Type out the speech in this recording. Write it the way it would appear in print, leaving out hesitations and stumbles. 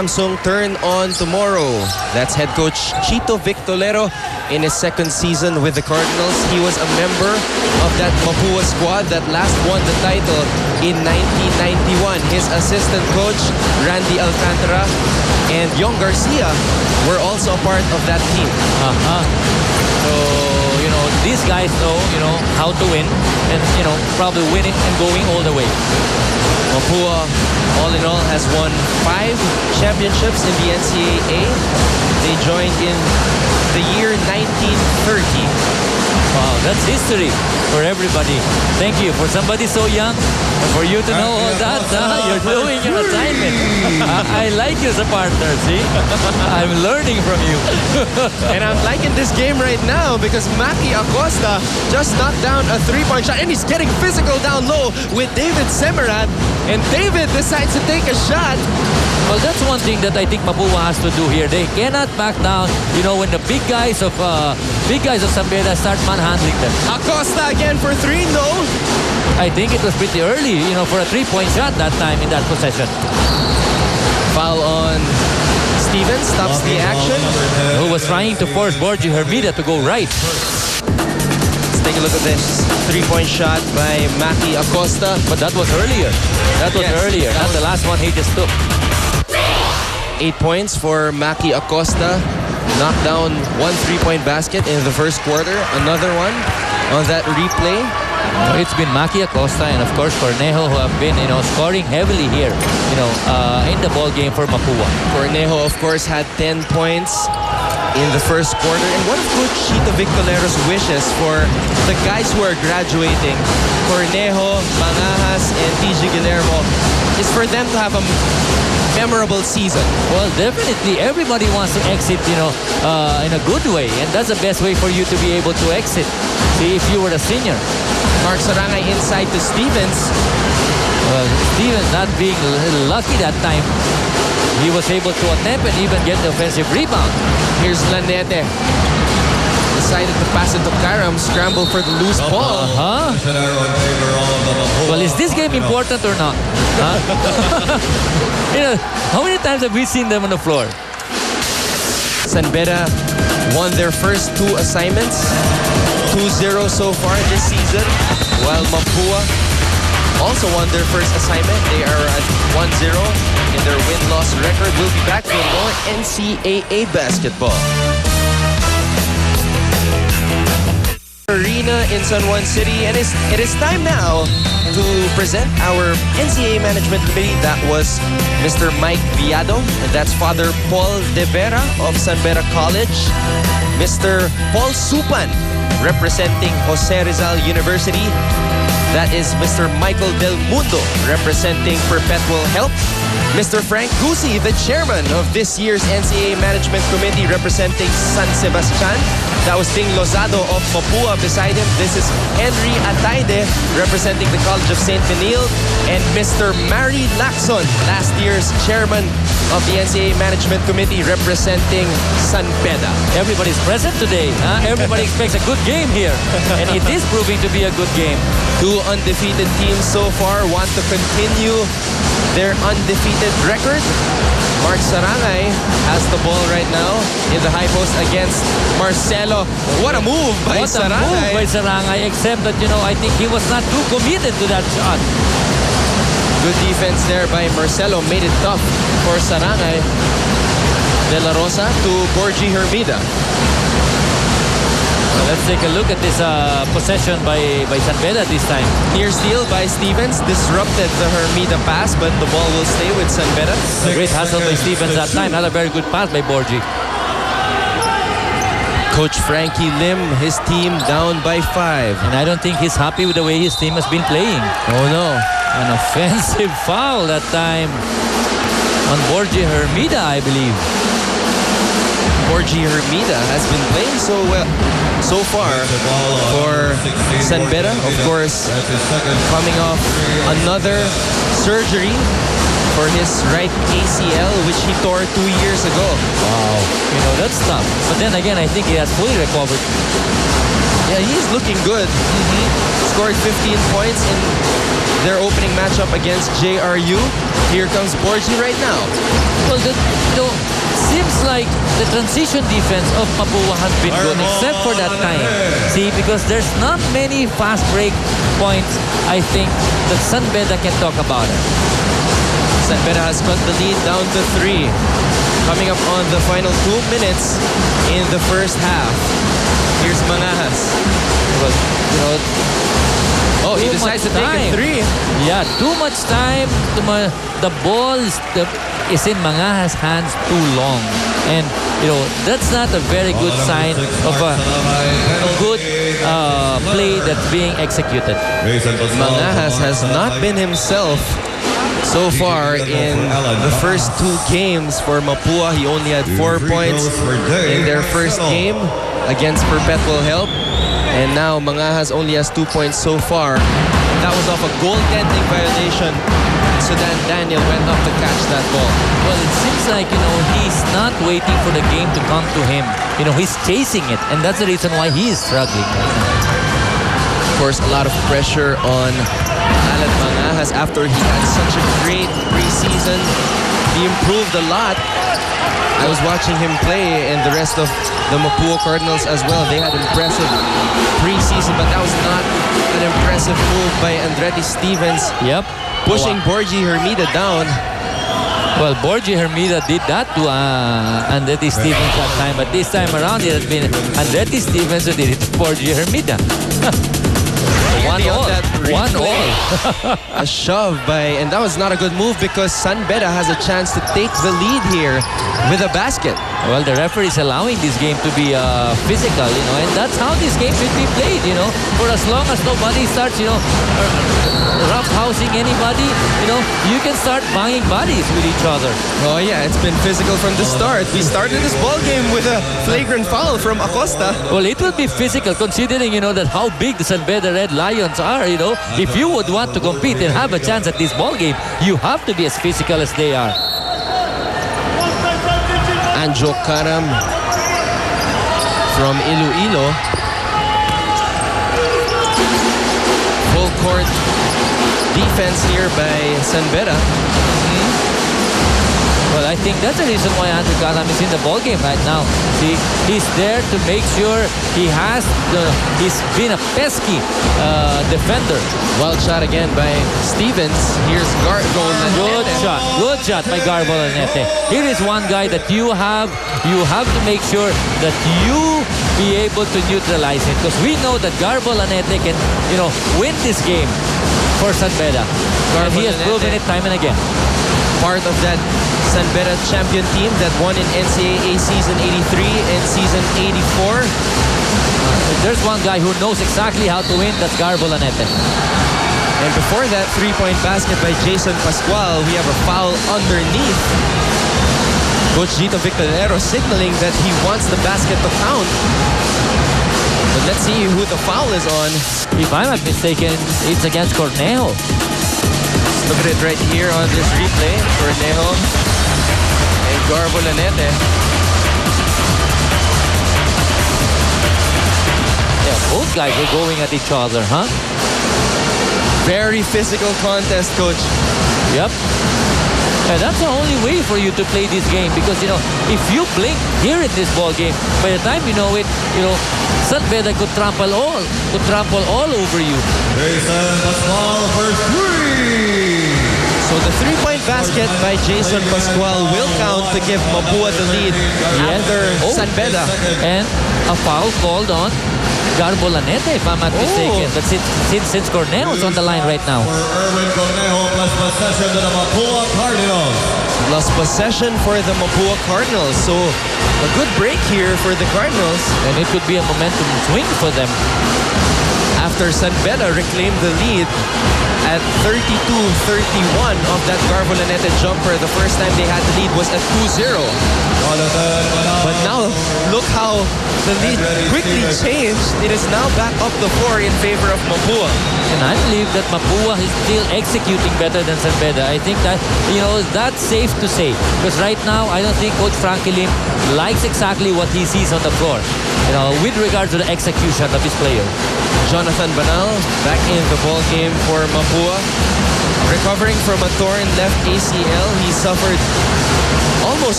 Samsung turn on tomorrow. That's head coach Chito Victolero in his second season with the Cardinals. He was a member of that MAPUA squad that last won the title in 1991. His assistant coach, Randy Alcantara, and Yong Garcia were also a part of that team. So, you know, these guys know, how to win and, probably winning and going all the way. MAPUA, all in all, has won 5 championships in the NCAA. They joined in the year 1930. Wow, that's history for everybody. Thank you. For somebody so young, and for you to know all that, you're doing your assignment. I like you as a partner, see? I'm learning from you. And I'm liking this game right now because Maki Acosta just knocked down a 3-point shot, and he's getting physical down low with David Semerat. And David decides to take a shot. Well, that's one thing that I think MAPUA has to do here. They cannot back down, when the big guys of San Beda start manhandling them. Acosta again for 3, no. I think it was pretty early, for a 3-point shot that time in that possession. Foul on Stevens, stops the action. Who was trying to force Borgie Hermida to go right. Let's take a look at this 3-point shot by Maki Acosta. But that was earlier. That was earlier, not the last one he just took. 8 points for Maki Acosta. Knocked down 1 3-point basket in the first quarter. Another one on that replay. It's been Maki Acosta and, of course, Cornejo, who have been, scoring heavily here, in the ball game for MAPUA. Cornejo, of course, had 10 points in the first quarter. And one of Coach Chito Victolero's wishes for the guys who are graduating, Cornejo, Mangajas, and TG Guillermo, is for them to have a memorable season. Well, definitely. Everybody wants to exit, in a good way. And that's the best way for you to be able to exit. See, if you were a senior. Mark Sarangay inside to Stevens. Well, Stevens not being lucky that time. He was able to attempt and even get the offensive rebound. Here's Lanete. Decided to pass it to Karam. Scramble for the loose ball. Well, is this game important or not? How many times have we seen them on the floor? San Beda won their first 2 assignments. 2-0 so far this season. While MAPUA also won their first assignment. They are at 1-0 in their win-loss record. We'll be back for more NCAA basketball. Arena in San Juan City, and it is time now to present our NCAA Management Committee. That was Mr. Mike Viado, and that's Father Paul De Vera of San Beda College, Mr. Paul Supan, representing Jose Rizal University. That is Mr. Michael Del Mundo, representing Perpetual Health. Mr. Frank Gusi, the chairman of this year's NCAA Management Committee, representing San Sebastian. That was Ding Lozado of MAPUA beside him. This is Henry Ataide, representing the College of St. Benil. And Mr. Mary Lacson, last year's chairman of the NCAA Management Committee, representing San Beda. Everybody's present today. Everybody expects a good game here. And it is proving to be a good game. 2 undefeated teams so far want to continue their undefeated record. Mark Sarangay has the ball right now in the high post against Marcelo. What a move by Sarangay. What a move by Sarangay, except that, I think he was not too committed to that shot. Good defense there by Marcelo. Made it tough for Sarangay. De La Rosa to Borgie Hermida. Let's take a look at this possession by San Beda this time. Near steal by Stevens. Disrupted the Hermida pass, but the ball will stay with San Beda. A great hustle by Stevens that time. Not a very good pass by Borgie. Coach Frankie Lim, his team down by 5. And I don't think he's happy with the way his team has been playing. Oh no. An offensive foul that time on Borgie Hermida, I believe. Borgie Hermida has been playing so well so far for San Beda. Of course, coming off another surgery for his right ACL, which he tore 2 years ago. Wow. You know, that's tough. But then again, I think he has fully recovered. Yeah, he's looking good. Scored 15 points in their opening matchup against JRU. Here comes Borgi right now. Well, seems like the transition defense of MAPUA has been good, except for that time. See, because there's not many fast break points, I think, that San Beda can talk about it. San Beda has cut the lead down to 3. Coming up on the final 2 minutes in the first half. Here's Mangahas. Well, you know, oh, he decides to take a 3. Yeah, too much time. The ball is in Mangahas' hands too long. And, you know, that's not a very good sign of a good play that's being executed. Mangahas has not been himself so far in the first 2 games for MAPUA. He only had 4 points in their first game against Perpetual Help. And now Mangahas only has 2 points so far. That was off a goaltending violation. Sudan Daniel went up to catch that ball. Well, it seems like, you know, he's not waiting for the game to come to him. You know, he's chasing it. And that's the reason why he is struggling. Of course, a lot of pressure on Alan Mangahas after he had such a great preseason. He improved a lot. I was watching him play and the rest of the MAPUA Cardinals as well. They had impressive preseason, but that was not an impressive move by Andretti Stevens. Yep. Pushing Borgi Hermida down. Well, Borgi Hermida did that to Andretti Stevens that time, but this time around it has been Andretti Stevens who did it to Borgi Hermida. One all. A shove by, and that was not a good move because San Beda has a chance to take the lead here with a basket. Well, the referee is allowing this game to be physical, you know, and that's how this game should be played, you know. For as long as nobody starts, you know, roughhousing anybody, you know, you can start banging bodies with each other. Oh yeah, it's been physical from the start. We started this ball game with a flagrant foul from Acosta. Well, it will be physical considering, you know, that how big the San Beda Red Lions are, you know. If you would want to compete and have a chance at this ball game, you have to be as physical as they are. Anjo Karam from Iloilo. Full court defense here by San Beda. Well, I think that's the reason why Andrew Karam is in the ball game right now. See, he's there to make sure he's been a pesky defender. Wild shot again by Stevens. Here's Garbo. Good shot by Garbo Lanete. Here is one guy that you have to make sure that you be able to neutralize it, because we know that Garbo Lanete can, you know, win this game for San Beda. And he has proven it time and again. Part of that San Beda champion team that won in NCAA season 83 and season 84. There's one guy who knows exactly how to win, that's Garbo Lanete. And before that, 3-point basket by Jason Pascual. We have a foul underneath. Coach Gito Victorero signaling that he wants the basket to count. But let's see who the foul is on. If I'm not mistaken, it's against Cornejo. Look at it right here on this replay. Cornejo and Garbo Lanete. Yeah, both guys are going at each other, huh? Very physical contest, Coach. Yep. And that's the only way for you to play this game, because, you know, if you blink here in this ball game, by the time you know it, you know, San Beda could trample all over you. So the 3-point basket by Jason Pascual will count to give MAPUA the lead after San Beda. And a foul called on Garbo Lanete, if I'm not mistaken. But since Cornejo is on the line right now. Plus possession to the MAPUA Cardinals. Plus possession for the MAPUA Cardinals. So a good break here for the Cardinals. And it could be a momentum swing for them. after San Beda reclaimed the lead at 32-31 of that Garbo Lanete jumper. The first time they had the lead was at 2-0. But now, look how the lead quickly changed. It is now back up the 4 in favor of MAPUA. And I believe that MAPUA is still executing better than San Beda. I think that, that's safe to say. Because right now, I don't think Coach Frankie Lim likes exactly what he sees on the floor, with regards to the execution of his player. Jonathan Banal back in the ball game for MAPUA. Recovering from a torn left ACL, he suffered almost